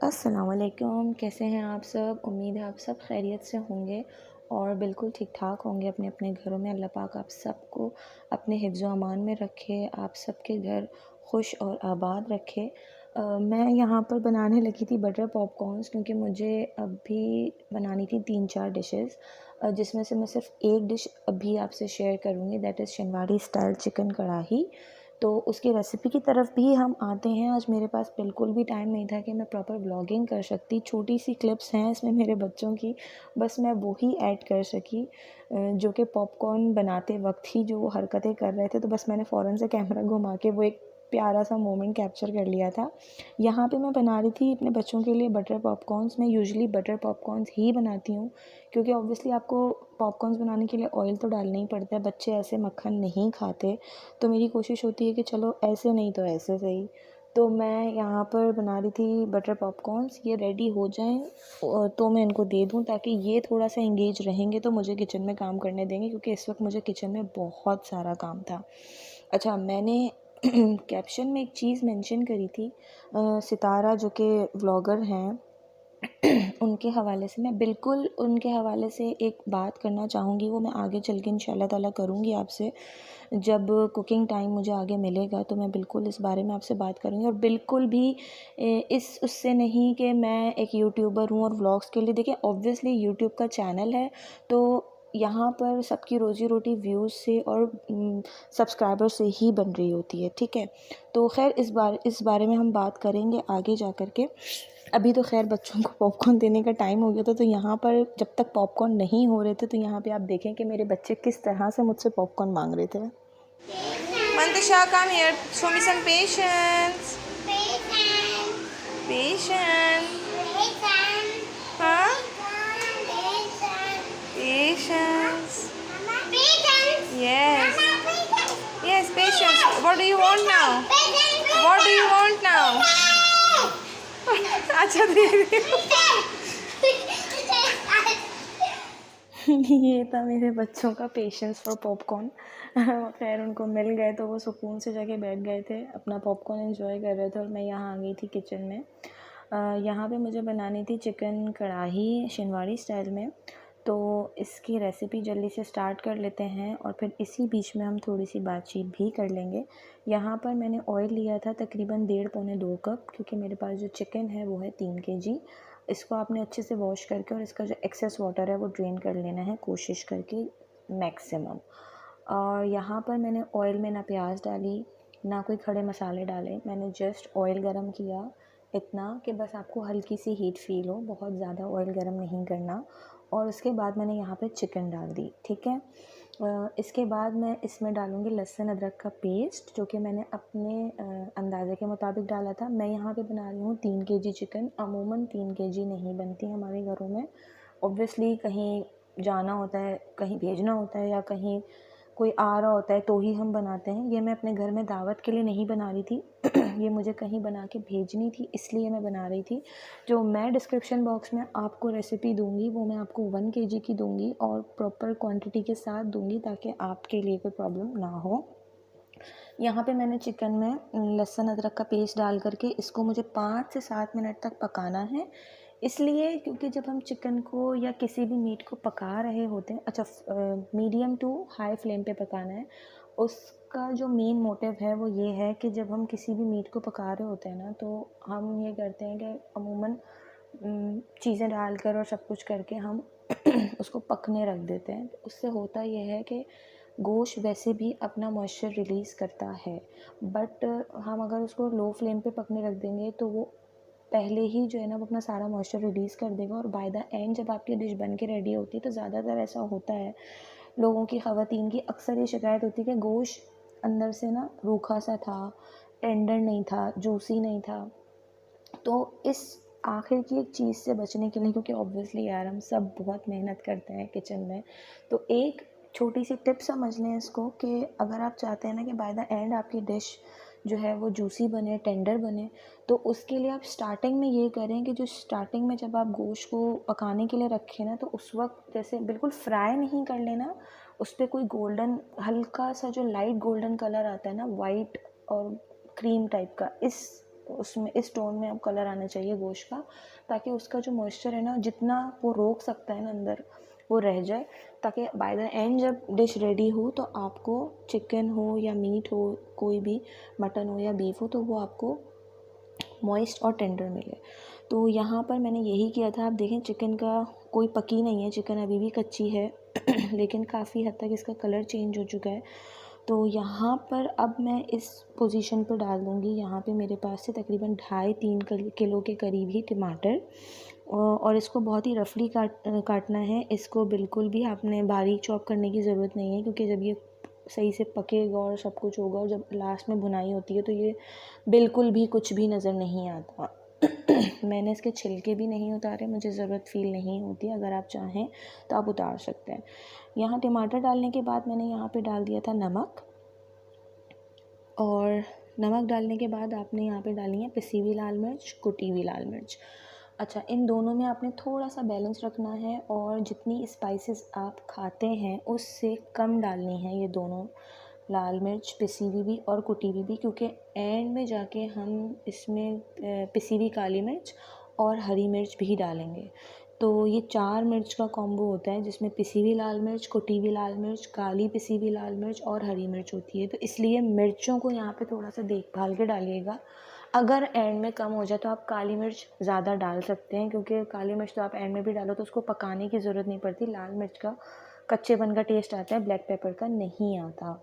अस्सलाम वालेकुम। कैसे हैं आप सब? उम्मीद है आप सब खैरियत से होंगे और बिल्कुल ठीक-ठाक होंगे अपने अपने घरों में। अल्लाह पाक आप सबको अपने हिफ्ज़ व अमान में रखे, आप सबके घर खुश और आबाद रखे। मैं यहाँ पर बनाने लगी थी बटर पॉपकॉर्न्स, क्योंकि मुझे अभी बनानी थी 3-4 डिशेज़, जिसमें से मैं सिर्फ़ एक डिश अभी आपसे शेयर करूँगी, दैट इज़ शनवाड़ी स्टाइल चिकन कढ़ाई। तो उसकी रेसिपी की तरफ भी हम आते हैं। आज मेरे पास बिल्कुल भी टाइम नहीं था कि मैं प्रॉपर व्लॉगिंग कर सकती। छोटी सी क्लिप्स हैं इसमें मेरे बच्चों की, बस मैं वो ही ऐड कर सकी, जो कि पॉपकॉर्न बनाते वक्त ही जो वो हरकतें कर रहे थे, तो बस मैंने फ़ौरन से कैमरा घुमा के वो एक प्यारा सा मोमेंट कैप्चर कर लिया था। यहाँ पे मैं बना रही थी अपने बच्चों के लिए बटर पॉपकॉर्न्स। मैं यूजुअली बटर पॉपकॉर्न्स ही बनाती हूँ, क्योंकि ऑब्वियसली आपको पॉपकॉर्न्स बनाने के लिए ऑयल तो डालना ही पड़ता है। बच्चे ऐसे मक्खन नहीं खाते, तो मेरी कोशिश होती है कि चलो ऐसे नहीं तो ऐसे सही। तो मैं यहाँ पर बना रही थी बटर पॉपकॉर्न्स। ये रेडी हो जाएँ तो मैं इनको दे दूँ, ताकि ये थोड़ा सा एंगेज रहेंगे तो मुझे किचन में काम करने देंगे, क्योंकि इस वक्त मुझे किचन में बहुत सारा काम था। अच्छा, मैंने कैप्शन में एक चीज़ मेंशन करी थी, सितारा जो कि व्लॉगर हैं उनके हवाले से, मैं बिल्कुल उनके हवाले से एक बात करना चाहूँगी। वो मैं आगे चल के इंशाल्लाह ताला करूँगी आपसे, जब कुकिंग टाइम मुझे आगे मिलेगा तो मैं बिल्कुल इस बारे में आपसे बात करूँगी। और बिल्कुल भी इस उससे नहीं कि मैं एक यूट्यूबर हूँ और व्लॉग्स के लिए, देखिए ऑब्वियसली यूट्यूब का चैनल है, तो यहाँ पर सबकी रोज़ी रोटी व्यूज़ से और सब्सक्राइबर से ही बन रही होती है, ठीक है। तो खैर इस बारे में हम बात करेंगे आगे जा कर के। अभी तो खैर बच्चों को पॉपकॉर्न देने का टाइम हो गया था, तो यहाँ पर जब तक पॉपकॉर्न नहीं हो रहे थे, तो यहाँ पे आप देखें कि मेरे बच्चे किस तरह से मुझसे पॉपकॉर्न मांग रहे थे। Mantasha, come here. Show me some patience. Patience. Huh? Patience. Yes. Yes, patience. What do you want now? What do you want now? अच्छा दे रही हूँ। ये था मेरे बच्चों का पेशेंस फॉर पॉपकॉर्न। खैर उनको मिल गए तो वो सुकून से जाके बैठ गए थे, अपना पॉपकॉर्न एंजॉय कर रहे थे, और मैं यहाँ आ गई थी किचन में। यहाँ पे मुझे बनानी थी चिकन कढ़ाई शनवाड़ी स्टाइल में। तो इसकी रेसिपी जल्दी से स्टार्ट कर लेते हैं, और फिर इसी बीच में हम थोड़ी सी बातचीत भी कर लेंगे। यहाँ पर मैंने ऑयल लिया था तकरीबन 1.5-2 कप, क्योंकि मेरे पास जो चिकन है वो है 3 kg। इसको आपने अच्छे से वॉश करके और इसका जो एक्सेस वाटर है वो ड्रेन कर लेना है, कोशिश करके मैक्सिमम। और यहाँ पर मैंने ऑयल में ना प्याज डाली, ना कोई खड़े मसाले डाले। मैंने जस्ट ऑयल गरम किया, इतना कि बस आपको हल्की सी हीट फील हो, बहुत ज़्यादा ऑयल गरम नहीं करना। और उसके बाद मैंने यहाँ पे चिकन डाल दी, ठीक है। इसके बाद मैं इसमें डालूँगी लहसुन अदरक का पेस्ट, जो कि मैंने अपने अंदाज़े के मुताबिक डाला था। मैं यहाँ पे बना रही हूँ 3 kg चिकन। अमूमन 3 kg नहीं बनती हमारे घरों में। ऑब्वियसली कहीं जाना होता है, कहीं भेजना होता है, या कहीं कोई आ रहा होता है तो ही हम बनाते हैं। ये मैं अपने घर में दावत के लिए नहीं बना रही थी। ये मुझे कहीं बना के भेजनी थी, इसलिए मैं बना रही थी। जो मैं डिस्क्रिप्शन बॉक्स में आपको रेसिपी दूंगी वो मैं आपको 1 kg की दूंगी, और प्रॉपर क्वांटिटी के साथ दूंगी, ताकि आपके लिए कोई प्रॉब्लम ना हो। यहाँ पे मैंने चिकन में लहसुन अदरक का पेस्ट डाल करके इसको मुझे 5 से 7 मिनट तक पकाना है। इसलिए क्योंकि जब हम चिकन को या किसी भी मीट को पका रहे होते हैं, अच्छा, मीडियम टू हाई फ्लेम पे पकाना है। उसका जो मेन मोटिव है वो ये है कि जब हम किसी भी मीट को पका रहे होते हैं ना, तो हम ये करते हैं कि अमूमन चीज़ें डालकर और सब कुछ करके हम उसको पकने रख देते हैं। तो उससे होता ये है कि गोश्त वैसे भी अपना मॉइस्चर रिलीज़ करता है, बट हम अगर उसको लो फ्लेम पे पकने रख देंगे तो वो पहले ही जो है ना वो अपना सारा मॉइस्चर रिलीज़ कर देगा, और बाय द एंड जब आपकी डिश बन के रेडी होती है तो ज़्यादातर ऐसा होता है, लोगों की, ख़वातीन की अक्सर ये शिकायत होती है कि गोश्त अंदर से ना रूखा सा था, टेंडर नहीं था, जूसी नहीं था। तो इस आखिर की एक चीज़ से बचने के लिए, क्योंकि ऑब्वियसली यार हम सब बहुत मेहनत करते हैं किचन में, तो एक छोटी सी टिप समझ लें इसको, कि अगर आप चाहते हैं ना कि बाय द एंड आपकी डिश जो है वो जूसी बने, टेंडर बने, तो उसके लिए आप स्टार्टिंग में ये करें कि जो स्टार्टिंग में जब आप गोश्त को पकाने के लिए रखें ना, तो उस वक्त जैसे बिल्कुल फ्राई नहीं कर लेना, उस पर कोई गोल्डन, हल्का सा जो लाइट गोल्डन कलर आता है ना, वाइट और क्रीम टाइप का, इस उसमें इस टोन में अब कलर आना चाहिए गोश्त का, ताकि उसका जो मॉइस्चर है ना जितना वो रोक सकता है ना अंदर वो रह जाए, ताकि बाय द एंड जब डिश रेडी हो तो आपको चिकन हो या मीट हो, कोई भी मटन हो या बीफ हो, तो वो आपको मॉइस्ट और टेंडर मिले। तो यहाँ पर मैंने यही किया था। आप देखें चिकन का कोई पकी नहीं है, चिकन अभी भी कच्ची है लेकिन काफ़ी हद तक इसका कलर चेंज हो चुका है। तो यहाँ पर अब मैं इस पोजीशन पर डाल दूँगी। यहाँ पे मेरे पास से तकरीबन 2.5-3 किलो के करीब ही टमाटर, और इसको बहुत ही रफली काटना है। इसको बिल्कुल भी आपने बारीक चॉप करने की ज़रूरत नहीं है, क्योंकि जब ये सही से पकेगा और सब कुछ होगा और जब लास्ट में भुनाई होती है तो ये बिल्कुल भी कुछ भी नज़र नहीं आता। मैंने इसके छिलके भी नहीं उतारे, मुझे ज़रूरत फ़ील नहीं होती। अगर आप चाहें तो आप उतार सकते हैं। यहाँ टमाटर डालने के बाद मैंने यहाँ पे डाल दिया था नमक, और नमक डालने के बाद आपने यहाँ पे डाली है पिसी हुई लाल मिर्च, कुटी हुई लाल मिर्च। अच्छा, इन दोनों में आपने थोड़ा सा बैलेंस रखना है, और जितनी स्पाइसेस आप खाते हैं उससे कम डालनी है ये दोनों, लाल मिर्च पिसी हुई भी और कुटी हुई भी, क्योंकि एंड में जाके हम इसमें पिसी हुई काली मिर्च और हरी मिर्च भी डालेंगे। तो ये 4 मिर्च का कॉम्बो होता है, जिसमें पिसी हुई लाल मिर्च, कुटी हुई लाल मिर्च, काली पिसी हुई लाल मिर्च और हरी मिर्च होती है। तो इसलिए मिर्चों को यहाँ पे थोड़ा सा देखभाल के डालिएगा। अगर एंड में कम हो जाए तो आप काली मिर्च ज़्यादा डाल सकते हैं, क्योंकि काली मिर्च तो आप एंड में भी डालो तो उसको पकाने की ज़रूरत नहीं पड़ती। लाल मिर्च का कच्चेपन का टेस्ट आता है, ब्लैक पेपर का नहीं आता।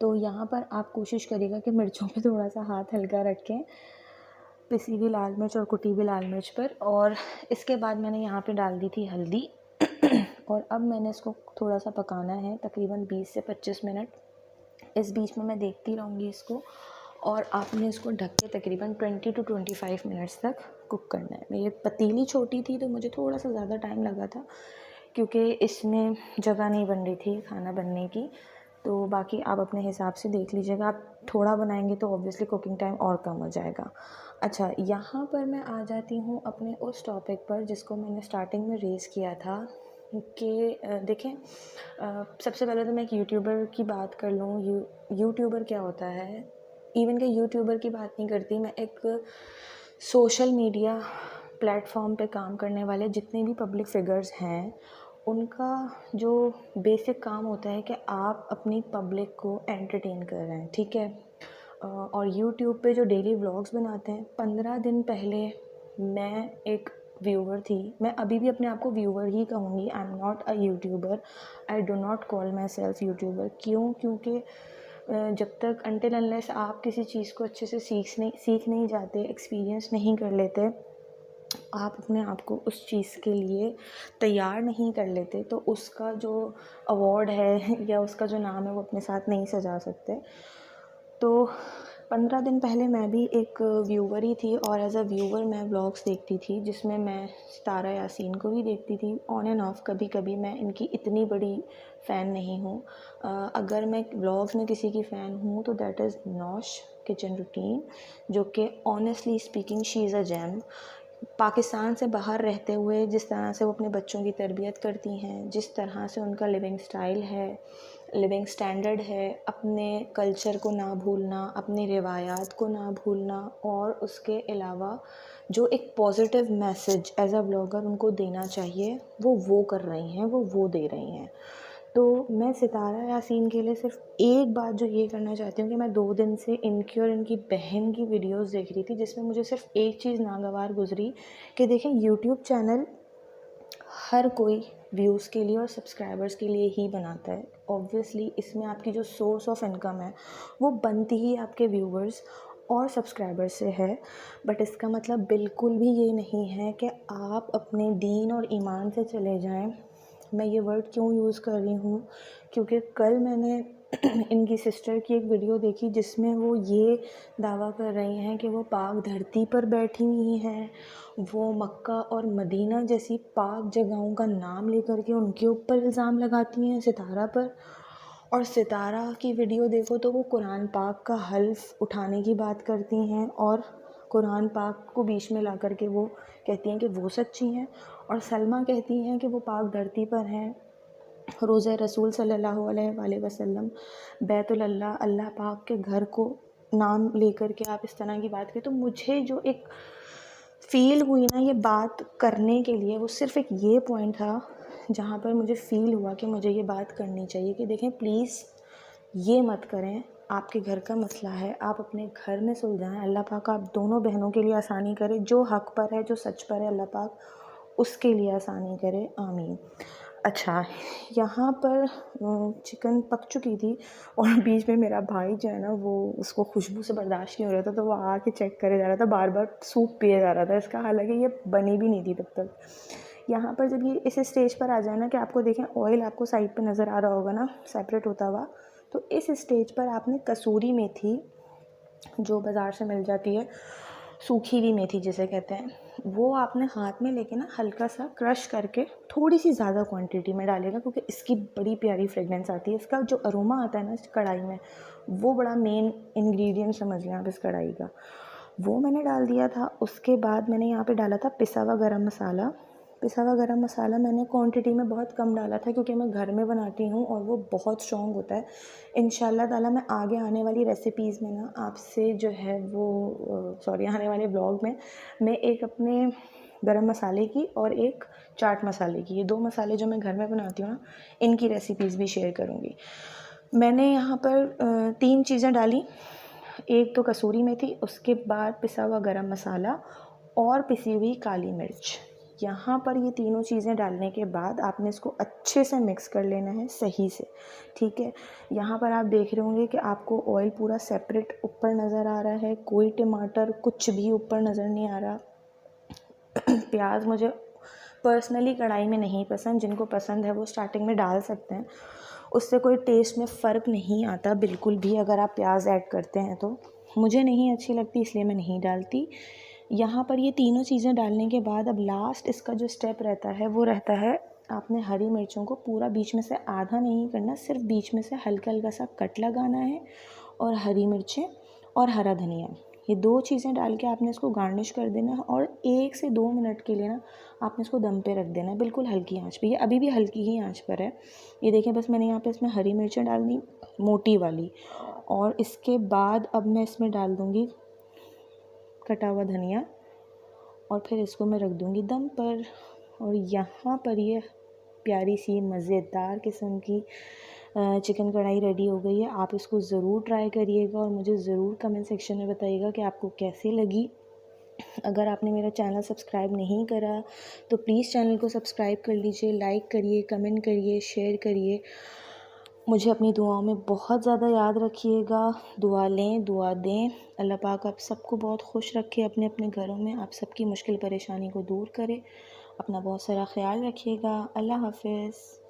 तो यहाँ पर आप कोशिश करिएगा कि मिर्चों पे थोड़ा सा हाथ हल्का रखें, पिसी हुई लाल मिर्च और कुटी हुई लाल मिर्च पर। और इसके बाद मैंने यहाँ पे डाल दी थी हल्दी और अब मैंने इसको थोड़ा सा पकाना है, तकरीबन 20 से 25 मिनट। इस बीच में मैं देखती रहूँगी इसको, और आपने इसको ढक के तकरीबन 20 to 25 मिनट्स तक कुक करना है। मेरी पतीली छोटी थी तो मुझे थोड़ा सा ज़्यादा टाइम लगा था, क्योंकि इसमें जगह नहीं बन रही थी खाना बनने की। तो बाकी आप अपने हिसाब से देख लीजिएगा। आप थोड़ा बनाएंगे तो ऑब्वियसली कुकिंग टाइम और कम हो जाएगा। अच्छा, यहाँ पर मैं आ जाती हूँ अपने उस टॉपिक पर जिसको मैंने स्टार्टिंग में रेज़ किया था कि देखें, सबसे पहले तो मैं एक यूट्यूबर की बात कर लूँ। यूट्यूबर क्या होता है, इवन के यूट्यूबर की बात नहीं करती मैं, एक सोशल मीडिया प्लेटफॉर्म पे काम करने वाले जितने भी पब्लिक फिगर्स हैं, उनका जो बेसिक काम होता है कि आप अपनी पब्लिक को एंटरटेन कर रहे हैं, ठीक है। और यूट्यूब पे जो डेली व्लॉग्स बनाते हैं, 15 दिन पहले मैं एक व्यूवर थी। मैं अभी भी अपने आप को व्यूवर ही कहूँगी। I am not a YouTuber, I do not call my self YouTuber. क्यों? क्योंकि जब तक अनटिल अनलेस आप किसी चीज़ को अच्छे से सीख नहीं जाते, एक्सपीरियंस नहीं कर लेते, आप अपने आप को उस चीज़ के लिए तैयार नहीं कर लेते, तो उसका जो अवार्ड है या उसका जो नाम है वो अपने साथ नहीं सजा सकते। तो 15 दिन पहले मैं भी एक व्यूवर ही थी, और एज अ व्यूवर मैं व्लॉग्स देखती थी, जिसमें मैं सितारा यासीन को भी देखती थी ऑन एंड ऑफ। कभी कभी मैं इनकी इतनी बड़ी फ़ैन नहीं हूँ। अगर मैं व्लॉग्स में किसी की फ़ैन हूँ तो that is Naush kitchen routine, जो कि honestly speaking she is a gem. Pakistan से बाहर रहते हुए जिस तरह से वो अपने बच्चों की तरबियत करती हैं, जिस तरह से उनका लिविंग स्टाइल है, लिविंग स्टैंडर्ड है, अपने कल्चर को ना भूलना, अपनी रिवायात को ना भूलना, और उसके अलावा जो एक positive message as a blogger उनको देना चाहिए वो कर रही हैं, वो दे रही हैं। तो मैं सितारा यासीन के लिए सिर्फ एक बात जो ये करना चाहती हूँ कि मैं 2 दिन से इनकी और इनकी बहन की वीडियोस देख रही थी, जिसमें मुझे सिर्फ एक चीज़ नागवार गुजरी कि देखें, यूट्यूब चैनल हर कोई व्यूज़ के लिए और सब्सक्राइबर्स के लिए ही बनाता है। ऑब्वियसली इसमें आपकी जो सोर्स ऑफ इनकम है वो बनती ही आपके व्यूवर्स और सब्सक्राइबर्स से है। बट इसका मतलब बिल्कुल भी ये नहीं है कि आप अपने दीन और ईमान से चले जाएं। मैं ये वर्ड क्यों यूज़ कर रही हूँ, क्योंकि कल मैंने इनकी सिस्टर की एक वीडियो देखी जिसमें वो ये दावा कर रही हैं कि वो पाक धरती पर बैठी हुई हैं, वो मक्का और मदीना जैसी पाक जगहों का नाम लेकर के उनके ऊपर इल्ज़ाम लगाती हैं सितारा पर। और सितारा की वीडियो देखो तो वो कुरान पाक का हल्फ उठाने की बात करती हैं, और कुरान पाक को बीच में ला कर के वो कहती हैं कि वो सच्ची हैं, और सलमा कहती हैं कि वो पाक धरती पर हैं। रोज़े रसूल सल्लल्लाहु अलैहि वसल्लम, बैतुल अल्लाह, अल्लाह पाक के घर को नाम लेकर के आप इस तरह की बात करें। तो मुझे जो एक फ़ील हुई ना ये बात करने के लिए, वो सिर्फ़ एक ये पॉइंट था जहाँ पर मुझे फ़ील हुआ कि मुझे ये बात करनी चाहिए कि देखें प्लीज़ ये मत करें, आपके घर का मसला है, आप अपने घर में सुलझाएं। अल्लाह पाक आप दोनों बहनों के लिए आसानी करे, जो हक़ पर है, जो सच पर है, अल्लाह पाक उसके लिए आसानी करे, आमीन। अच्छा, यहाँ पर चिकन पक चुकी थी और बीच में मेरा भाई जो है ना, वो उसको खुशबू से बर्दाश्त नहीं हो रहा था, तो वो आके चेक करे जा रहा था, बार बार सूप पिए जा रहा था इसका, हालांकि ये बनी भी नहीं थी तब तक। यहाँ पर जब ये इस स्टेज पर आ जाए ना कि आपको देखें ऑयल आपको साइड पे नज़र आ रहा होगा ना सेपरेट होता हुआ, तो इस स्टेज पर आपने कसूरी मेथी जो बाज़ार से मिल जाती है, सूखी हुई मेथी जिसे कहते हैं, वो आपने हाथ में लेके ना हल्का सा क्रश करके थोड़ी सी ज़्यादा क्वांटिटी में डालेगा, क्योंकि इसकी बड़ी प्यारी फ्रेगनेंस आती है। इसका जो अरोमा आता है ना इस कढ़ाई में, वो बड़ा मेन इंग्रेडिएंट समझ लें आप इस कढ़ाई का। वो मैंने डाल दिया था। उसके बाद मैंने यहाँ पे डाला था पिसा हुआ गरम मसाला। पिसा हुआ गरम मसाला मैंने क्वांटिटी में बहुत कम डाला था, क्योंकि मैं घर में बनाती हूँ और वो बहुत स्ट्रॉन्ग होता है। इंशाल्लाह ताला मैं आगे आने वाली रेसिपीज़ में ना आपसे जो है वो आने वाले ब्लॉग में मैं एक अपने गरम मसाले की और एक चाट मसाले की, ये 2 मसाले जो मैं घर में बनाती हूँ ना, इनकी रेसिपीज़ भी शेयर करूँगी। मैंने यहाँ पर 3 चीज़ें डाली, एक तो कसूरी मेथी, उसके बाद पिसा हुआ गरम मसाला और पिसी हुई काली मिर्च। यहाँ पर ये तीनों चीज़ें डालने के बाद आपने इसको अच्छे से मिक्स कर लेना है सही से, ठीक है। यहाँ पर आप देख रहे होंगे कि आपको ऑयल पूरा सेपरेट ऊपर नज़र आ रहा है, कोई टमाटर कुछ भी ऊपर नज़र नहीं आ रहा। प्याज मुझे पर्सनली कढ़ाई में नहीं पसंद, जिनको पसंद है वो स्टार्टिंग में डाल सकते हैं, उससे कोई टेस्ट में फ़र्क नहीं आता बिल्कुल भी अगर आप प्याज ऐड करते हैं तो। मुझे नहीं अच्छी लगती इसलिए मैं नहीं डालती। यहाँ पर ये तीनों चीज़ें डालने के बाद अब लास्ट इसका जो स्टेप रहता है वो रहता है, आपने हरी मिर्चों को पूरा बीच में से आधा नहीं करना, सिर्फ बीच में से हल्का हल्का सा कट लगाना है, और हरी मिर्चें और हरा धनिया, ये 2 चीज़ें डाल के आपने इसको गार्निश कर देना है, और 1 से 2 मिनट के लिए ना आपने इसको दम पे रख देना है, बिल्कुल हल्की आंच पे। ये अभी भी हल्की ही आंच पर है। ये देखें, बस मैंने यहाँ पे इसमें हरी मिर्चें डाल दी मोटी वाली, और इसके बाद अब मैं इसमें डाल दूँगी कटा हुआ धनिया, और फिर इसको मैं रख दूँगी दम पर। और यहाँ पर ये प्यारी सी मज़ेदार किस्म की चिकन कढ़ाई रेडी हो गई है। आप इसको ज़रूर ट्राई करिएगा और मुझे ज़रूर कमेंट सेक्शन में बताइएगा कि आपको कैसी लगी। अगर आपने मेरा चैनल सब्सक्राइब नहीं करा तो प्लीज़ चैनल को सब्सक्राइब कर लीजिए, लाइक करिए, कमेंट करिए, शेयर करिए। मुझे अपनी दुआओं में बहुत ज़्यादा याद रखिएगा। दुआ लें, दुआ दें। अल्लाह पाक आप सबको बहुत खुश रखे अपने अपने घरों में, आप सबकी मुश्किल परेशानी को दूर करे। अपना बहुत सारा ख्याल रखिएगा। अल्लाह हाफ़िज़।